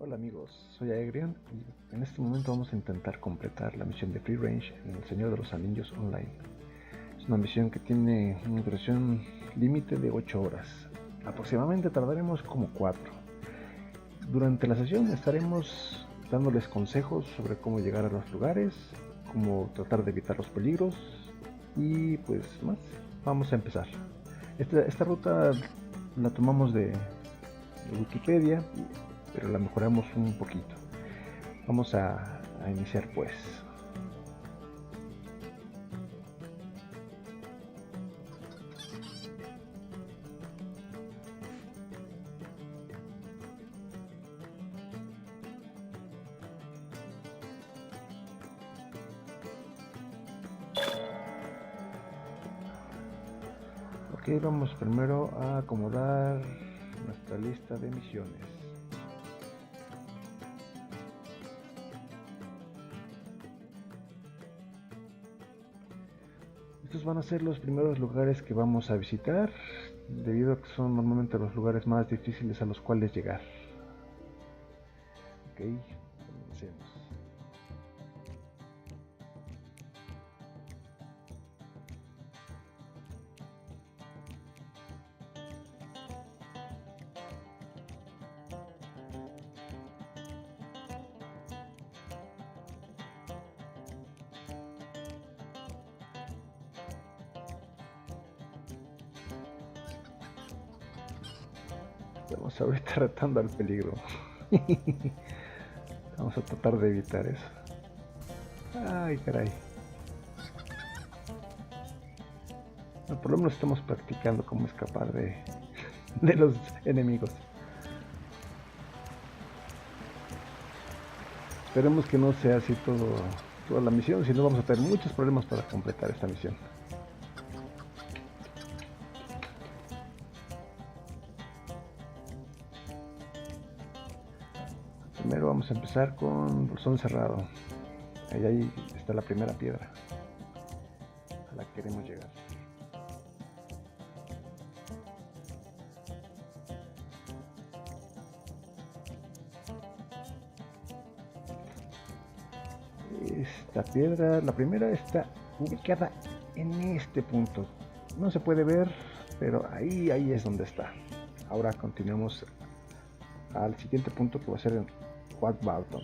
Hola amigos, soy Aegrian y en este momento vamos a intentar completar la misión de Free Range en El Señor de los Anillos Online. Es una misión que tiene una duración límite de 8 horas. Aproximadamente tardaremos como 4. Durante la sesión estaremos dándoles consejos sobre cómo llegar a los lugares, cómo tratar de evitar los peligros y pues más. Vamos a empezar. Esta ruta la tomamos de Wikipedia, pero la mejoramos un poquito. Vamos a iniciar pues. Ok, vamos primero a acomodar nuestra lista de misiones. Estos van a ser los primeros lugares que vamos a visitar, debido a que son normalmente los lugares más difíciles a los cuales llegar. Ok, comencemos. Estamos ahorita retando al peligro. Vamos a tratar de evitar eso. Ay, caray. Bueno, por lo menos estamos practicando cómo escapar de los enemigos. Esperemos que no sea así toda la misión, si no vamos a tener muchos problemas para completar esta misión. Primero vamos a empezar con Bolsón Cerrado. Ahí está la primera piedra a la que queremos llegar. Esta piedra, la primera, está ubicada en este punto. No se puede ver, pero ahí es donde está. Ahora continuamos al siguiente punto, que va a ser en White Barton.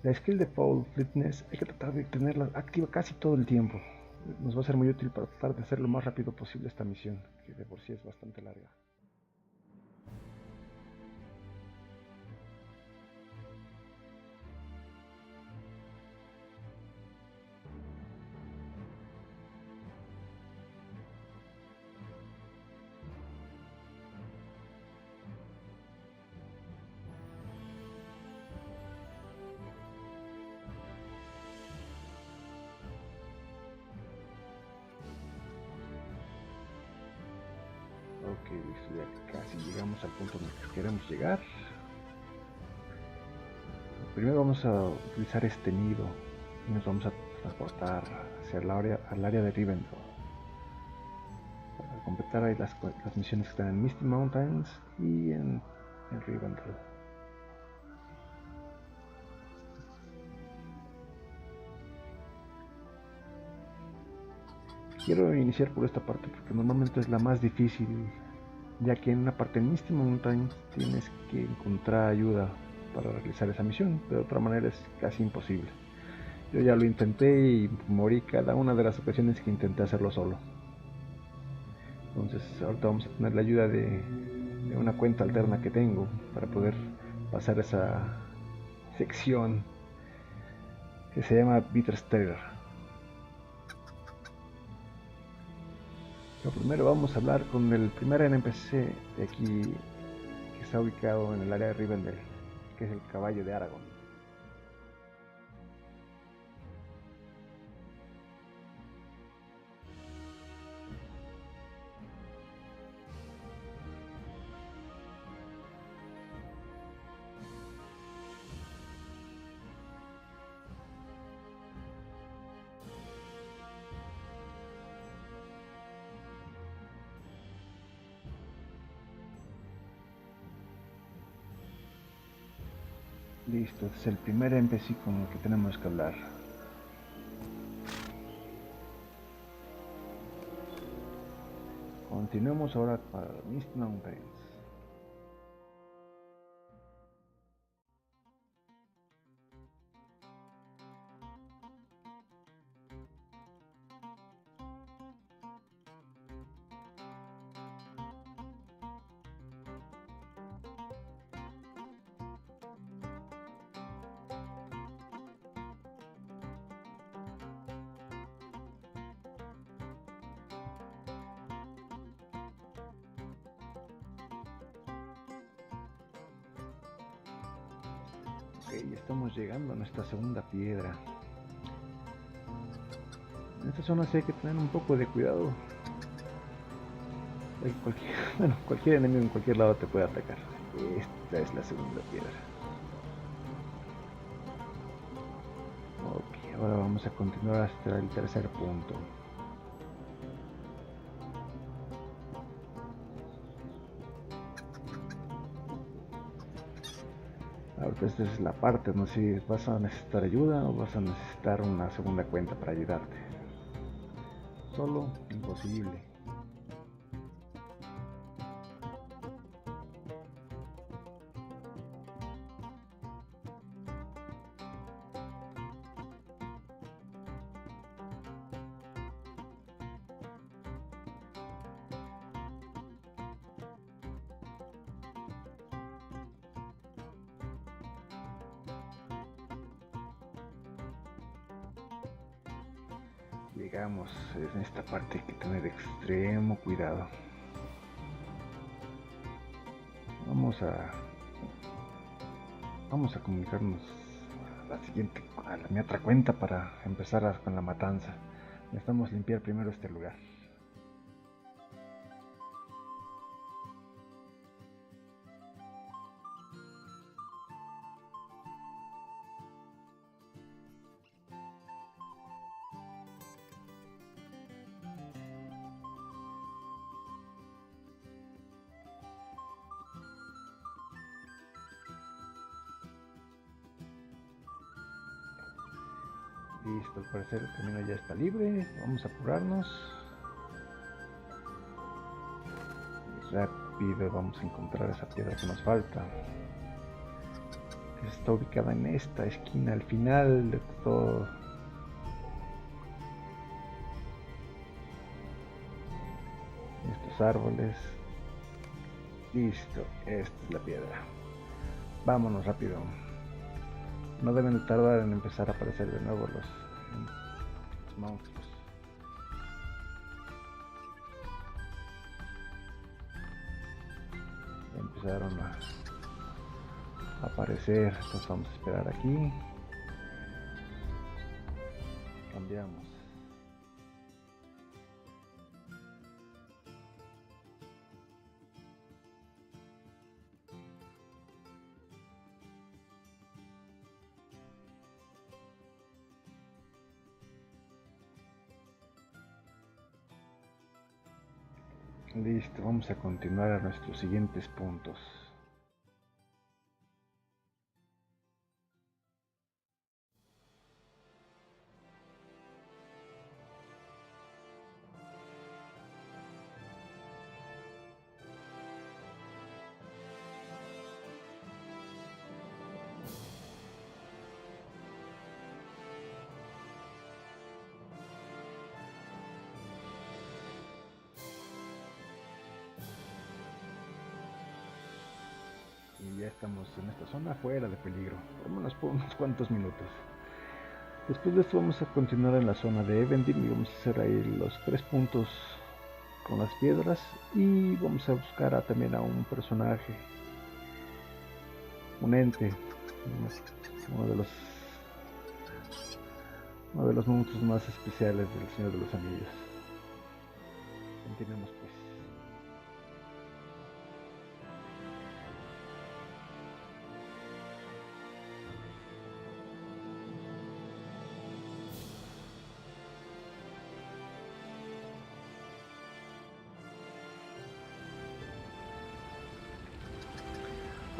La skill de Fall Fitness hay que tratar de tenerla activa casi todo el tiempo. Nos va a ser muy útil para tratar de hacer lo más rápido posible esta misión, que de por sí es bastante larga. Ok, listo, ya casi llegamos al punto en el que queremos llegar. Primero vamos a utilizar este nido y nos vamos a transportar hacia al área de Rivendell para completar ahí las misiones que están en Misty Mountains y en Rivendell. Quiero iniciar por esta parte porque normalmente es la más difícil, ya que en una parte en Misty Mountains tienes que encontrar ayuda para realizar esa misión, de otra manera es casi imposible. Yo ya lo intenté y morí cada una de las ocasiones que intenté hacerlo solo. Entonces ahorita vamos a tener la ayuda de una cuenta alterna que tengo para poder pasar esa sección que se llama Bittersteller. Pero primero vamos a hablar con el primer NPC de aquí, que está ubicado en el área de Rivendell, que es el caballo de Aragorn. Listo, este es el primer NPC con el que tenemos que hablar. Continuemos ahora para Mist Mountains. Ok, estamos llegando a nuestra segunda piedra. En esta zona sí hay que tener un poco de cuidado. Cualquier enemigo en cualquier lado te puede atacar. Esta es la segunda piedra. Ok, ahora vamos a continuar hasta el tercer punto. Ahorita esta es la parte, no sé si vas a necesitar ayuda o vas a necesitar una segunda cuenta para ayudarte. Solo imposible. Llegamos, en esta parte hay que tener extremo cuidado. Vamos a comunicarnos a mi otra cuenta para empezar con la matanza. Necesitamos limpiar primero este lugar. Listo, al parecer el camino ya está libre. Vamos a apurarnos. Y rápido vamos a encontrar esa piedra que nos falta. Que está ubicada en esta esquina, al final de todo. Estos árboles. Listo, esta es la piedra. Vámonos rápido. No deben de tardar en empezar a aparecer de nuevo los monstruos. Ya empezaron a aparecer, entonces vamos a esperar aquí. Cambiamos. Listo, vamos a continuar a nuestros siguientes puntos. Y ya estamos en esta zona fuera de peligro, por lo menos por unos cuantos minutos. Después de esto vamos a continuar en la zona de Evendim y vamos a hacer ahí los 3 puntos con las piedras y vamos a buscar también a un personaje, un ente, uno de los monstruos más especiales del Señor de los Anillos. Continuemos pues.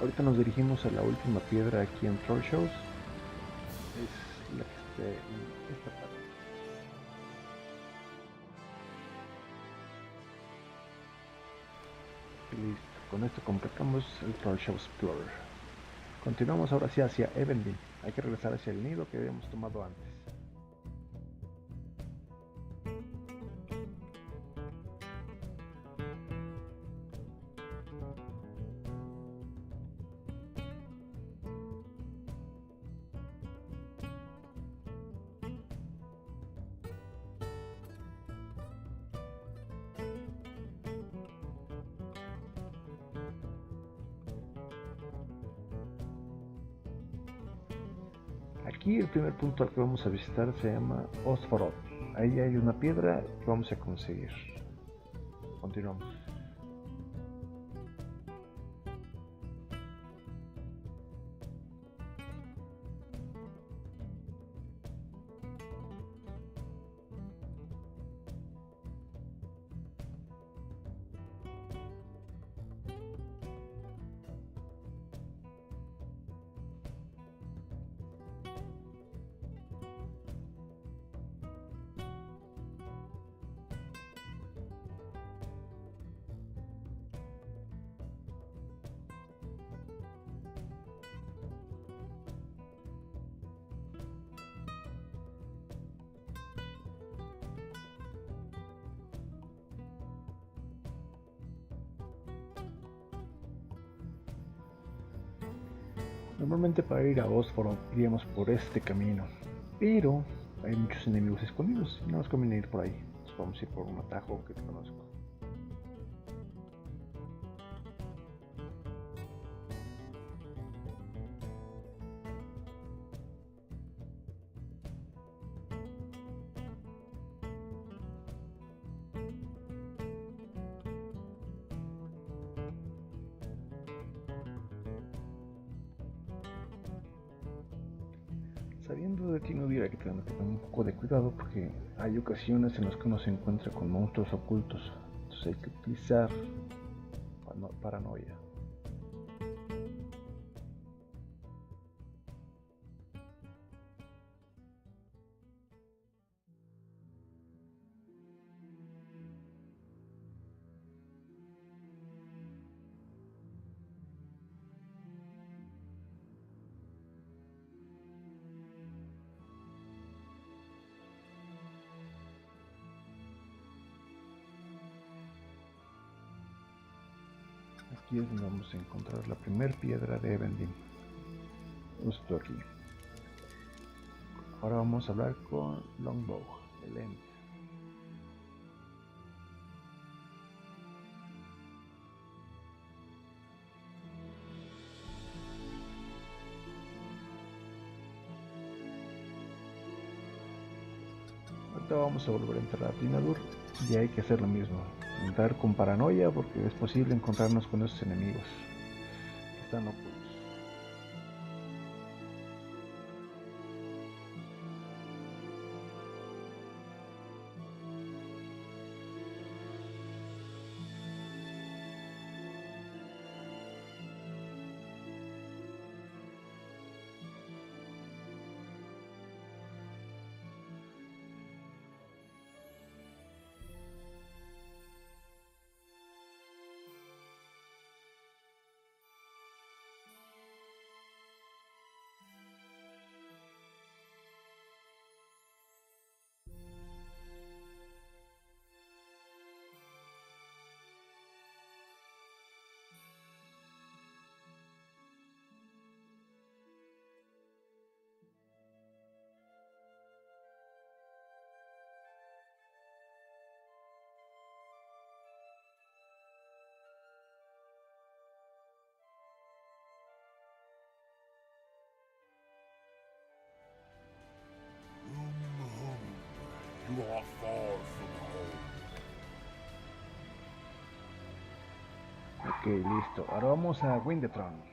Ahorita nos dirigimos a la última piedra aquí en Troll Shows. Es la que está en esta parte. Y listo, con esto completamos el Troll Show Explorer. Continuamos ahora sí hacia Evendil. Hay que regresar hacia el nido que habíamos tomado antes. Aquí el primer punto al que vamos a visitar se llama Osforoth. Ahí hay una piedra que vamos a conseguir. Continuamos. Normalmente para ir a Osforoth iríamos por este camino, pero hay muchos enemigos escondidos y no nos conviene ir por ahí. Entonces vamos a ir por un atajo que conozco. Sabiendo de Tino Direct, que tener un poco de cuidado porque hay ocasiones en las que uno se encuentra con monstruos ocultos, entonces hay que utilizar paranoia. Aquí es donde vamos a encontrar la primera piedra de Evendil. Justo aquí. Ahora vamos a hablar con Longbow, el Ent. Ahorita vamos a volver a entrar a Tinadur y hay que hacer lo mismo. Entrar con paranoia porque es posible encontrarnos con esos enemigos que están ocultos. You are far from home. Ok, listo. Ahora vamos a Windetron.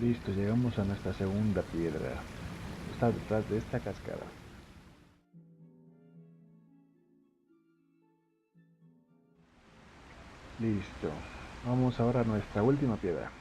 Listo, llegamos a nuestra segunda piedra. Está detrás de esta cascada. Listo. Vamos ahora a nuestra última piedra.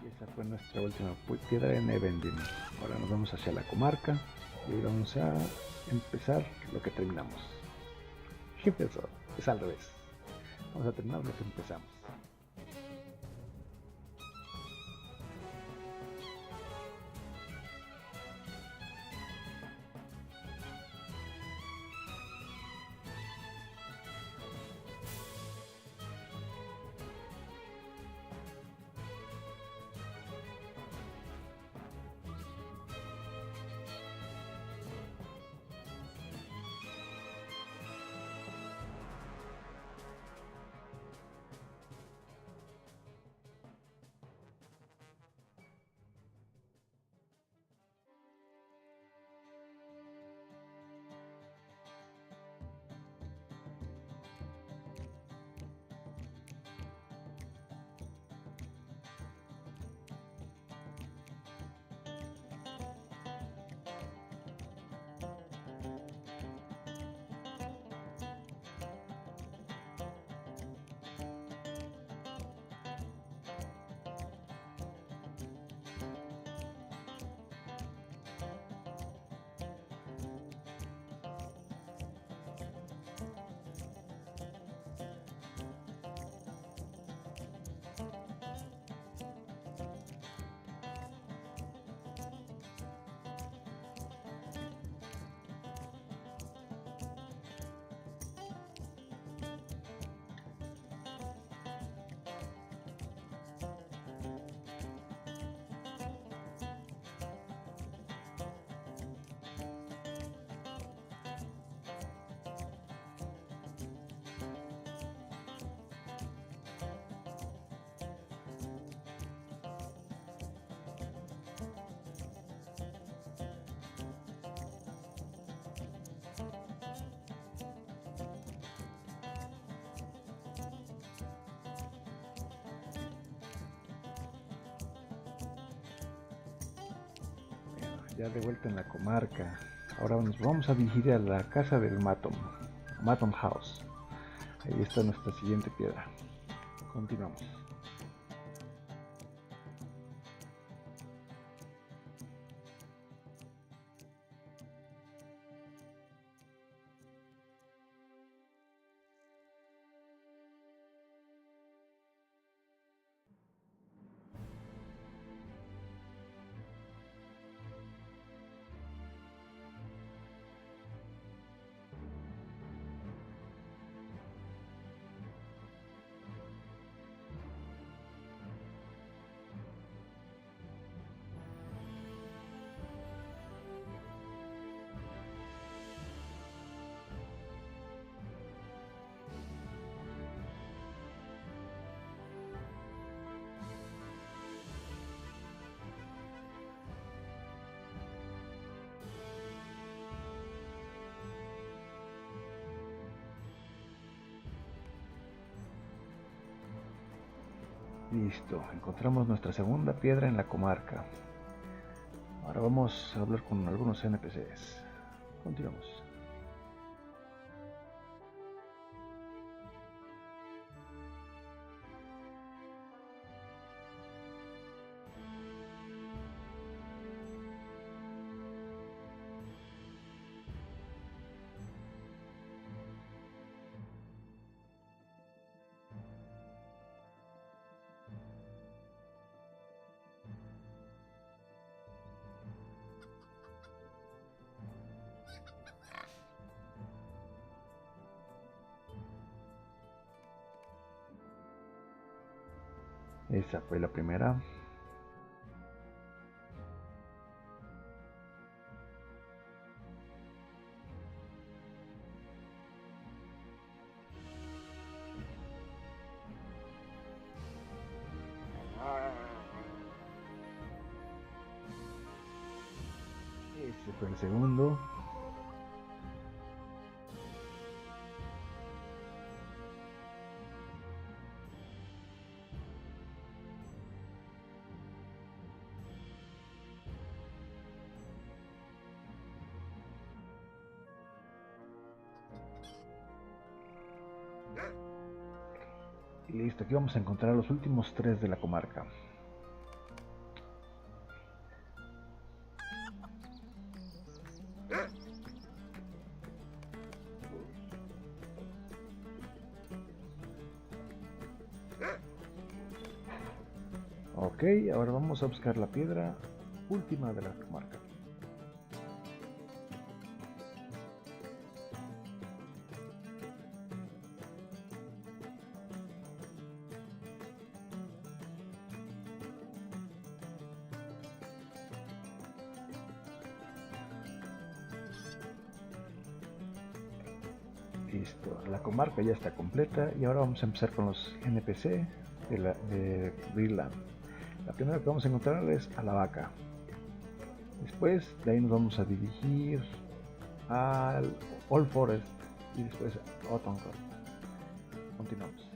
Y esa fue nuestra última piedra en Evendin. Ahora nos vamos hacia la comarca y vamos a empezar lo que terminamos. ¿Qué empezó? Es al revés. Vamos a terminar lo que empezamos. Ya de vuelta en la comarca. Ahora nos vamos a dirigir a la casa del Maton House. Ahí está nuestra siguiente piedra. Continuamos. Listo, encontramos nuestra segunda piedra en la comarca. Ahora vamos a hablar con algunos NPCs. Continuamos. Esa fue la primera. Ese fue el segundo. Y listo, aquí vamos a encontrar los últimos 3 de la comarca. Ok, ahora vamos a buscar la piedra última de la comarca. Listo, la comarca ya está completa y ahora vamos a empezar con los NPC de Greenland. La primera que vamos a encontrar es a la vaca. Después de ahí nos vamos a dirigir al Old Forest y después a Ottoncourt. Continuamos.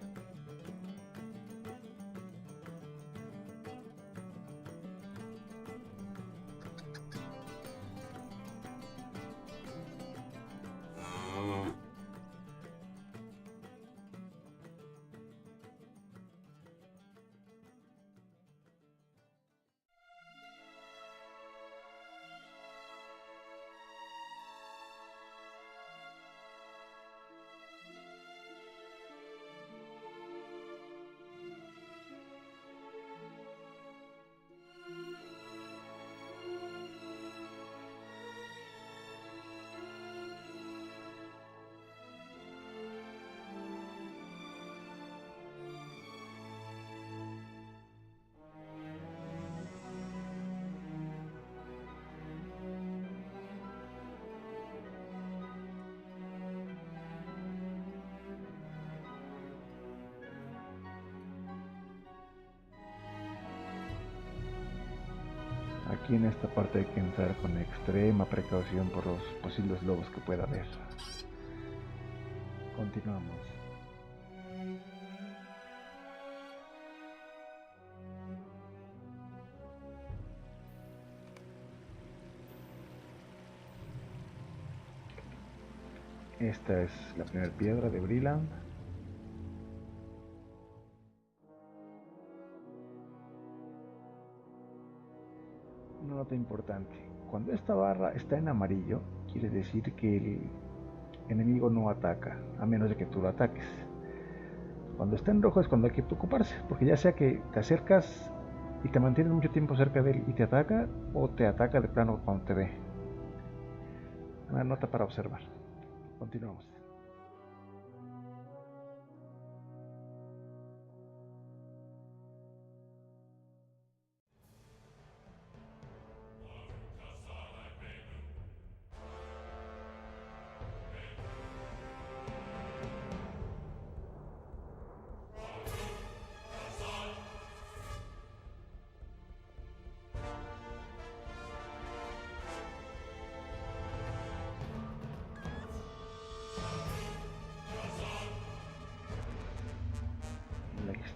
Aquí en esta parte hay que entrar con extrema precaución por los posibles lobos que pueda haber. Continuamos. Esta es la primera piedra de Breland. Una nota importante: cuando esta barra está en amarillo, quiere decir que el enemigo no ataca, a menos de que tú lo ataques. Cuando está en rojo es cuando hay que preocuparse, porque ya sea que te acercas y te mantienes mucho tiempo cerca de él y te ataca, o te ataca de plano cuando te ve. Una nota para observar. Continuamos.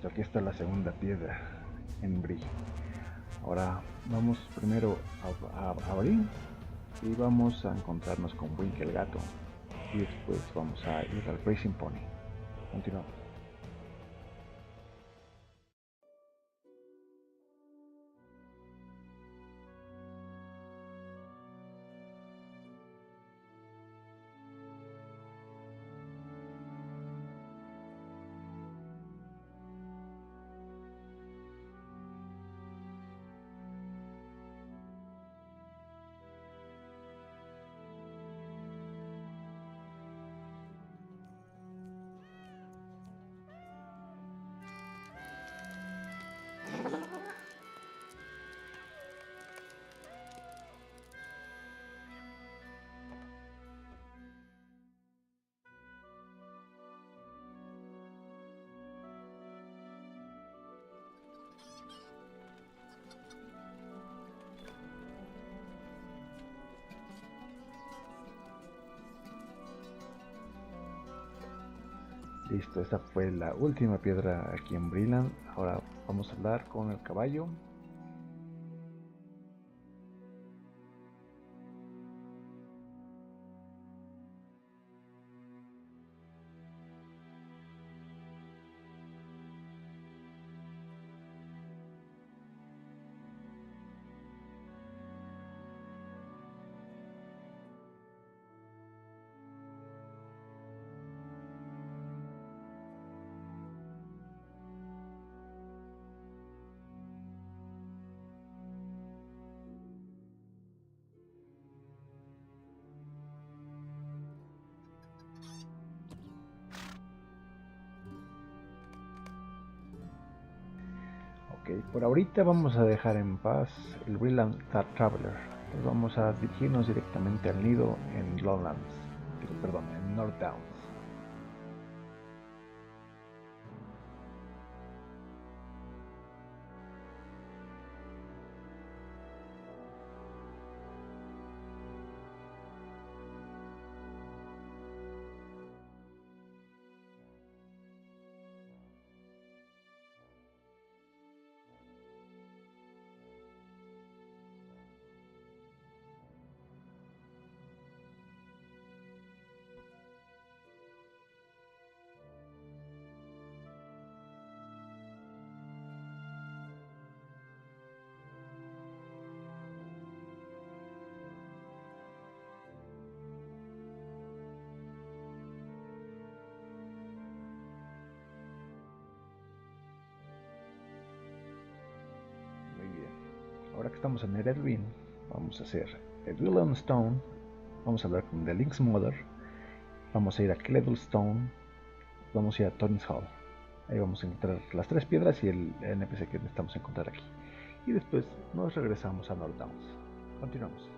Listo, aquí está la segunda piedra en Bree. Ahora vamos primero a abrir y vamos a encontrarnos con Wink el gato. Y después vamos a ir al Racing Pony. Continuamos. Listo, esta fue la última piedra aquí en Breeland. Ahora vamos a hablar con el caballo. Ok, por ahorita vamos a dejar en paz el Breeland Traveler. Entonces vamos a dirigirnos directamente al nido en Lowlands. Perdón, en North Downs. Ahora que estamos en Eredwin, vamos a hacer Edwilliam Stone, vamos a hablar con The Link's Mother, vamos a ir a Cledlestone, vamos a ir a Torrens Hall. Ahí vamos a encontrar las tres piedras y el NPC que necesitamos encontrar aquí. Y después nos regresamos a North Downs. Continuamos.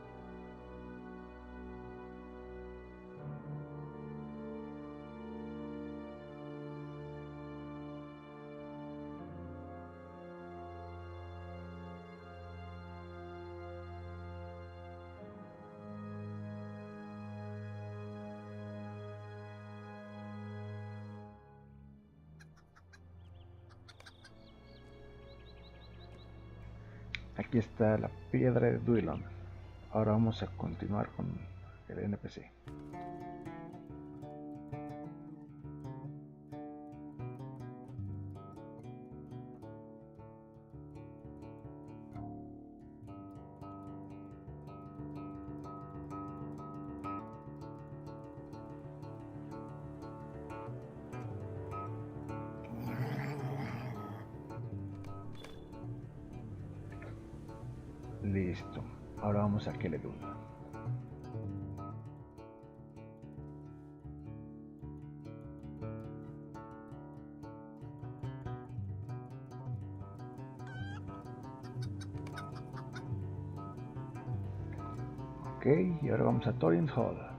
Aquí está la piedra de Duilon. Ahora vamos a continuar con el NPC. Listo. Ahora vamos a Keledun. Ok, y ahora vamos a Torrens Hall.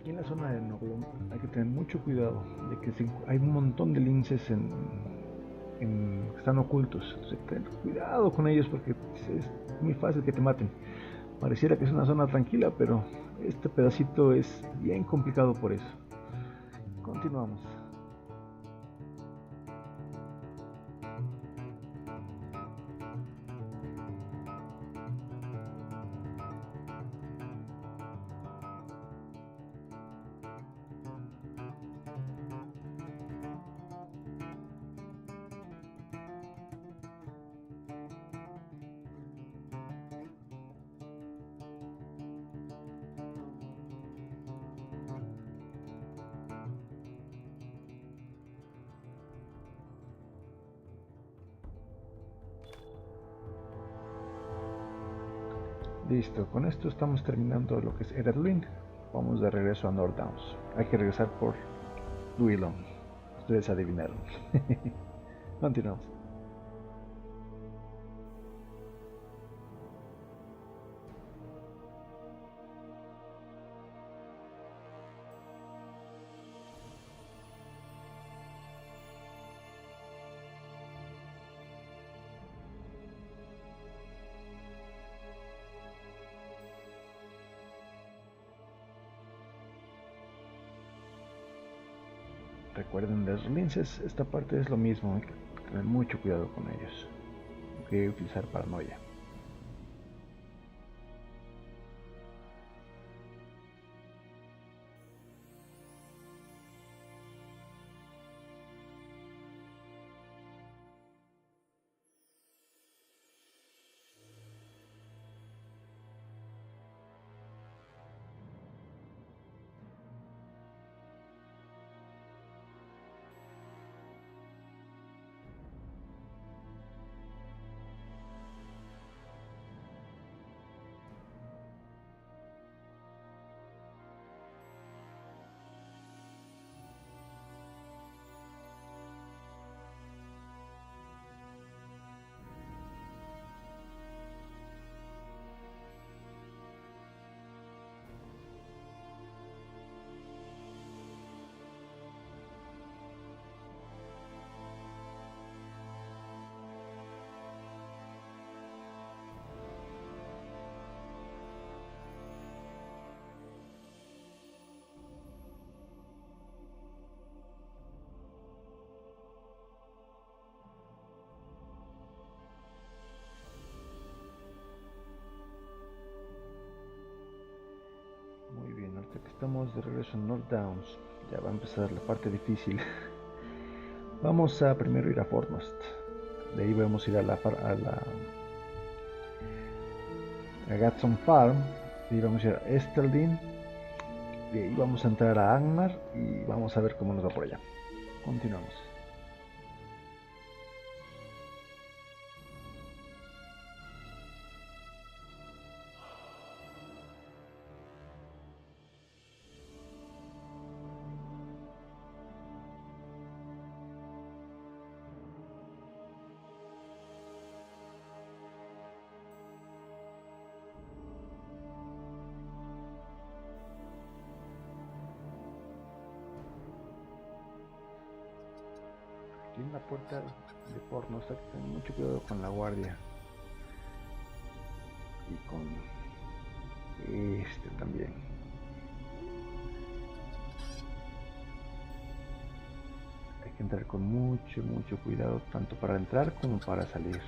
Aquí en la zona de Noglón hay que tener mucho cuidado de que hay un montón de linces que están ocultos. Entonces, ten cuidado con ellos porque es muy fácil que te maten. Pareciera que es una zona tranquila, pero este pedacito es bien complicado por eso. Continuamos. Listo, con esto estamos terminando lo que es Eredlin. Vamos de regreso a North Downs. Hay que regresar por Duilon. Ustedes adivinaron. Continuamos. Recuerden de los linces, esta parte es lo mismo, hay que tener mucho cuidado con ellos. Hay que utilizar paranoia. Muy bien, ahorita que estamos de regreso en North Downs, ya va a empezar la parte difícil. Vamos a primero ir a Fornost. De ahí vamos a ir a Gatson Farm. De ahí vamos a ir a Esteldin. De ahí vamos a entrar a Angmar y vamos a ver cómo nos va por allá. Continuamos. Aquí en la puerta de Fornost hay que tener mucho cuidado con la guardia. Y con este también. Hay que entrar con mucho cuidado, tanto para entrar como para salir.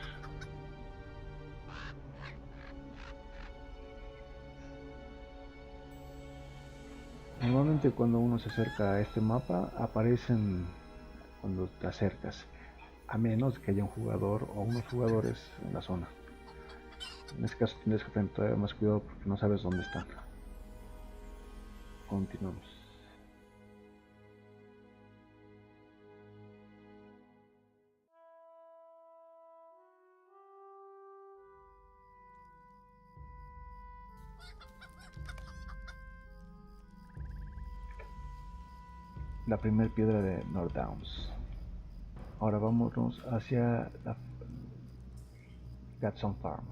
Normalmente cuando uno se acerca a este mapa aparecen cuando te acercas, a menos que haya un jugador o unos jugadores en la zona. En este caso tienes que tener todavía más cuidado porque no sabes dónde están. Continuamos. La primera piedra de North Downs. Ahora vámonos hacia la Gatson Farm.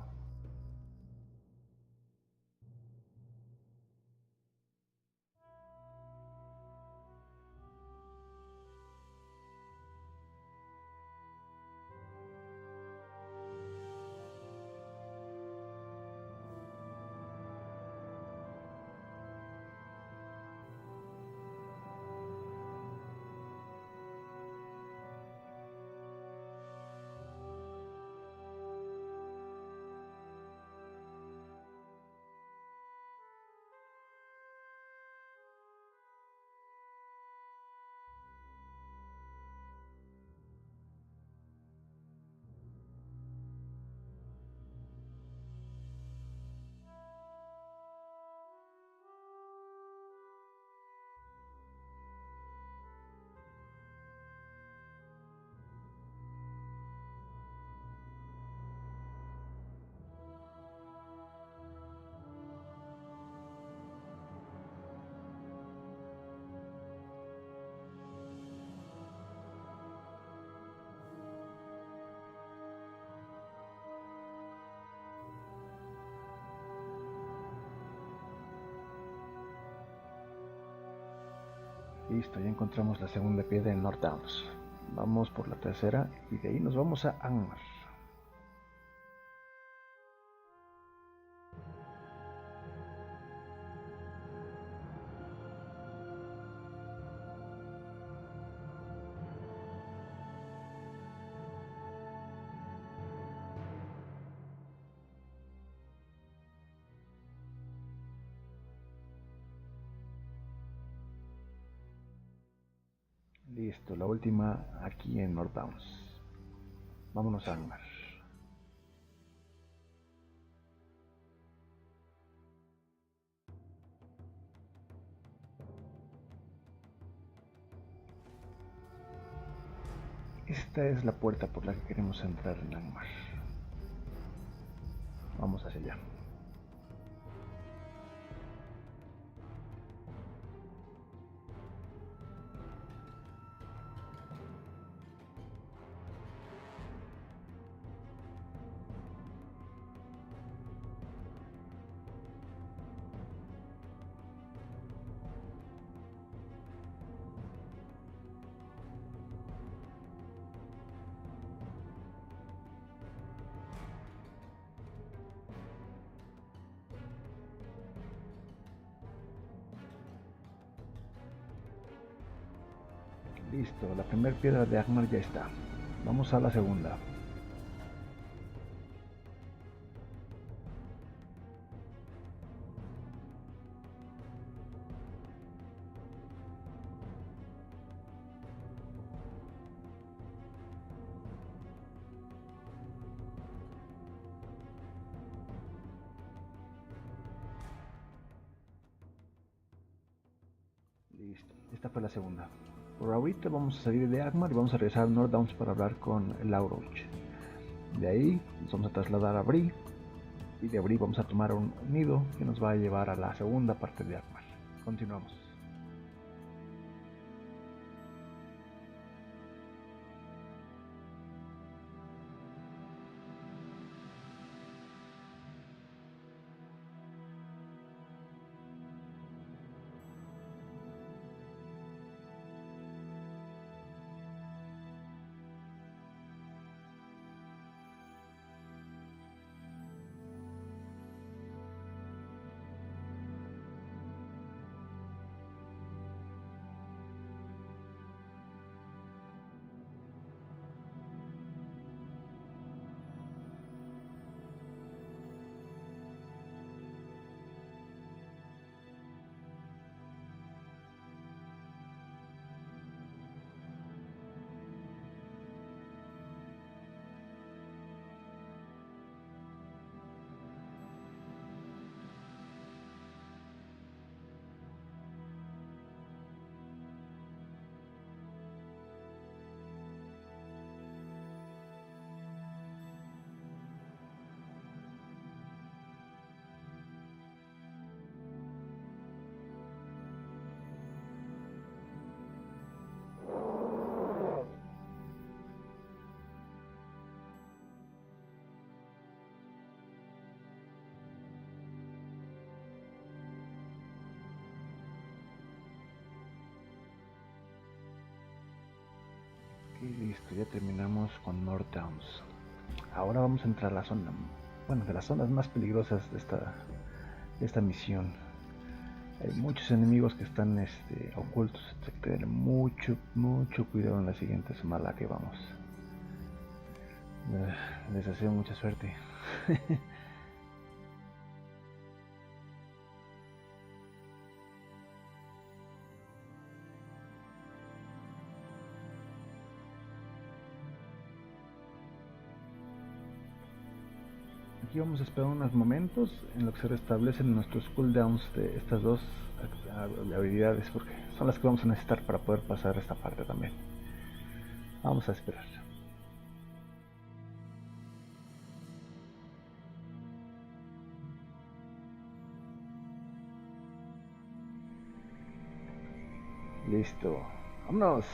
Listo, ya encontramos la segunda piedra en North Downs. Vamos por la tercera y de ahí nos vamos a Angmar. Listo, la última aquí en North Downs. Vámonos a Angmar. Esta es la puerta por la que queremos entrar en Angmar. Vamos hacia allá. Listo, la primera piedra de Angmar ya está. Vamos a la segunda. Listo, esta fue la segunda. Por ahorita vamos a salir de Angmar y vamos a regresar a North Downs para hablar con Lauroch. De ahí nos vamos a trasladar a Bree y de Bree vamos a tomar un nido que nos va a llevar a la segunda parte de Angmar. Continuamos. Y listo, ya terminamos con North Downs. Ahora vamos a entrar a la zona, bueno, de las zonas más peligrosas de esta misión. Hay muchos enemigos que están ocultos. Hay que tener mucho cuidado en la siguiente zona a la que vamos. Les deseo mucha suerte. Aquí vamos a esperar unos momentos en lo que se restablecen nuestros cooldowns de estas dos habilidades, porque son las que vamos a necesitar para poder pasar esta parte también. Vamos a esperar. Listo, vámonos.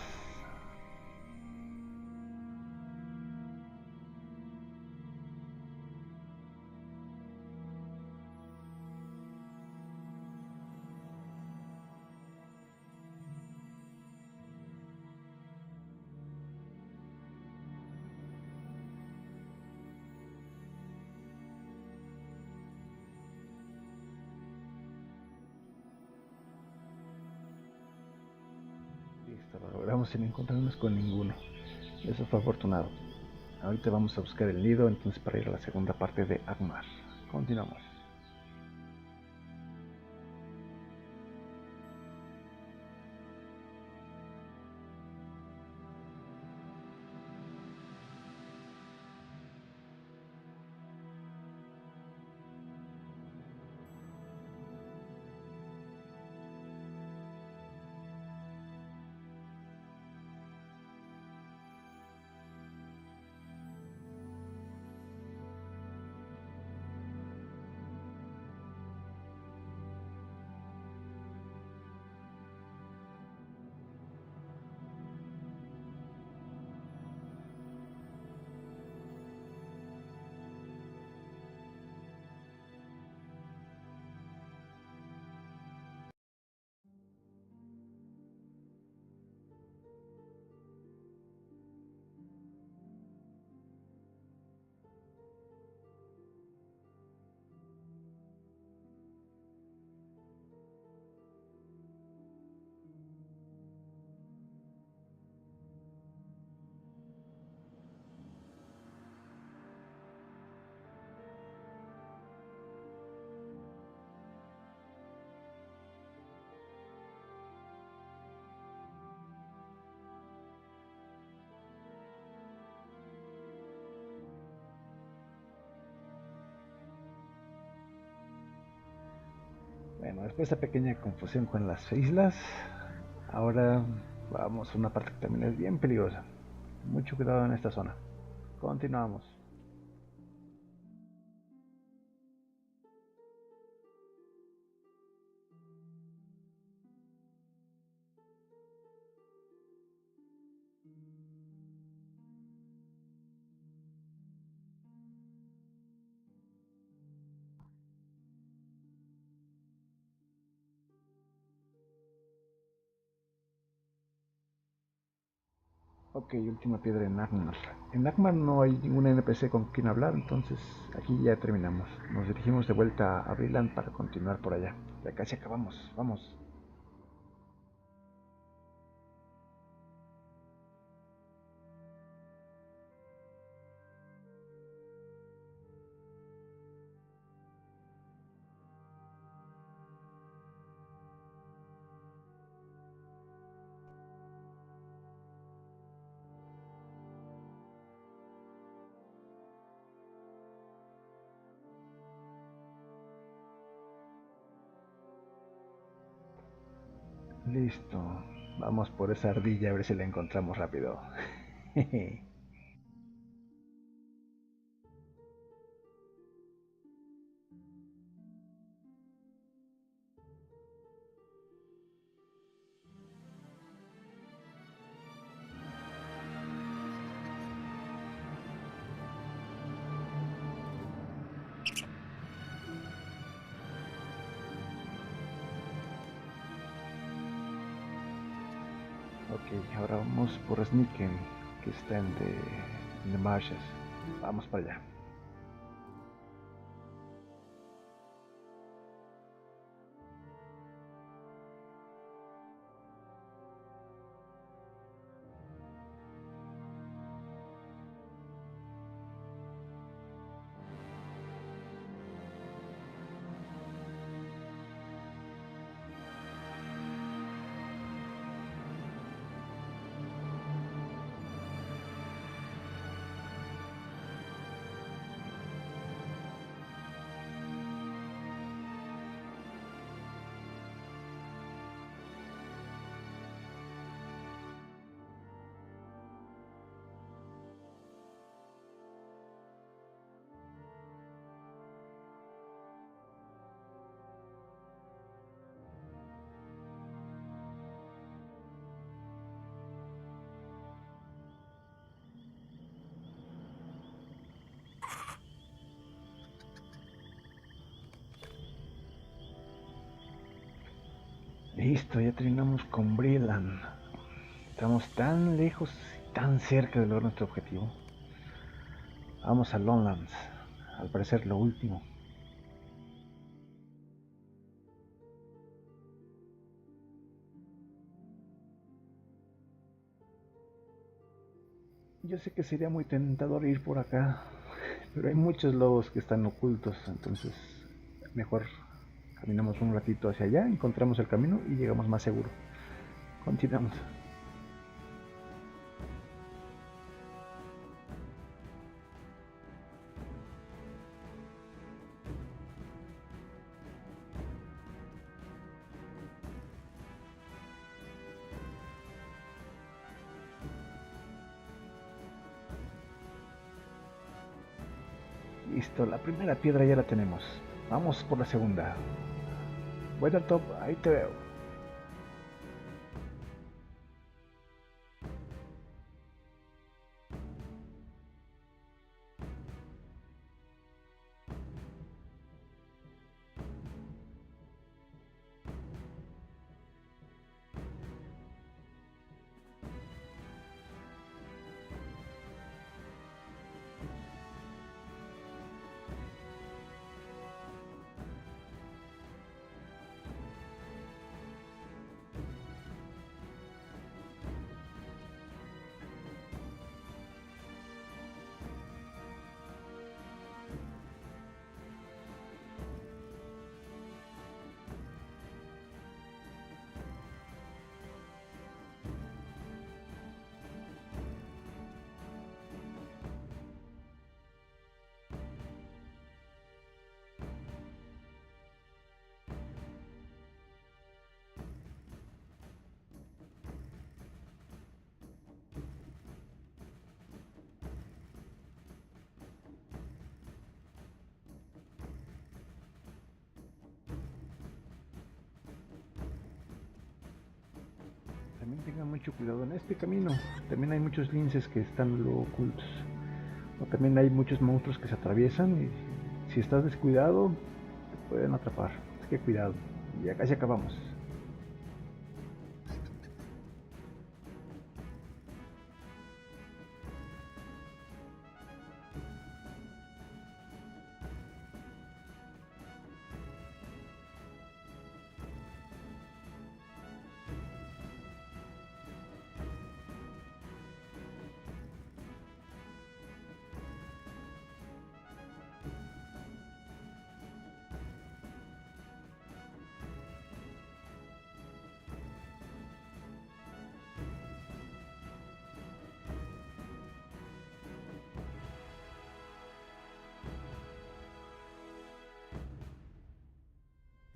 sin encontrarnos con ninguno. Eso fue afortunado. Ahorita vamos a buscar el nido entonces para ir a la segunda parte de Angmar. Continuamos. Bueno, después de esta pequeña confusión con las islas, ahora vamos a una parte que también es bien peligrosa. Mucho cuidado en esta zona. Continuamos. Ok, última piedra en Agmar. En Agmar no hay ningún NPC con quien hablar, entonces aquí ya terminamos. Nos dirigimos de vuelta a Brilland para continuar por allá. Ya casi acabamos, vamos. Listo. Vamos por esa ardilla a ver si la encontramos rápido. Ok, ahora vamos por Sneaken, que está en the Marshes. Vamos para allá. Listo, ya terminamos con Brilland. Estamos tan lejos y tan cerca de lograr nuestro objetivo. Vamos a Lowlands. Al parecer lo último. Yo sé que sería muy tentador ir por acá, pero hay muchos lobos que están ocultos, entonces mejor caminamos un ratito hacia allá, encontramos el camino y llegamos más seguro. Continuamos. Listo, la primera piedra ya la tenemos. Vamos por la segunda. Bueno, Top, ahí te veo. También tengan mucho cuidado en este camino. También hay muchos linces que están luego ocultos. O también hay muchos monstruos que se atraviesan y si estás descuidado te pueden atrapar. Así que cuidado. Y ya casi acabamos.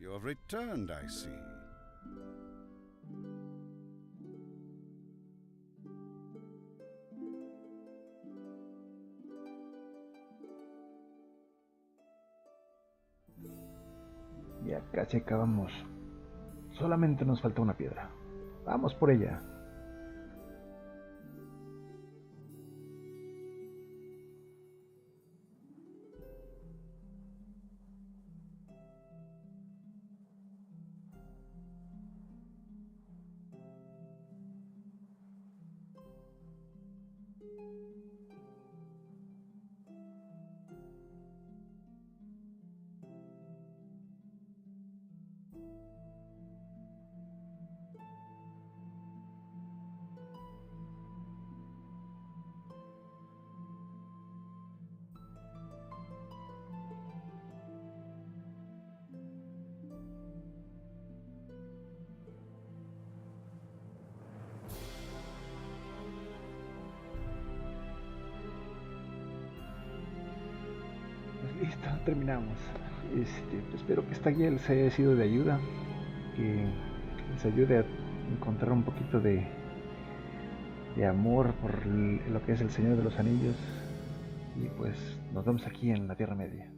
You have returned, I see. Ya casi acabamos. Solamente nos falta una piedra. Vamos por ella. Pues listo, terminamos. Espero que esta guía les haya sido de ayuda, que les ayude a encontrar un poquito de amor por lo que es el Señor de los Anillos. Y pues nos vemos aquí en la Tierra Media.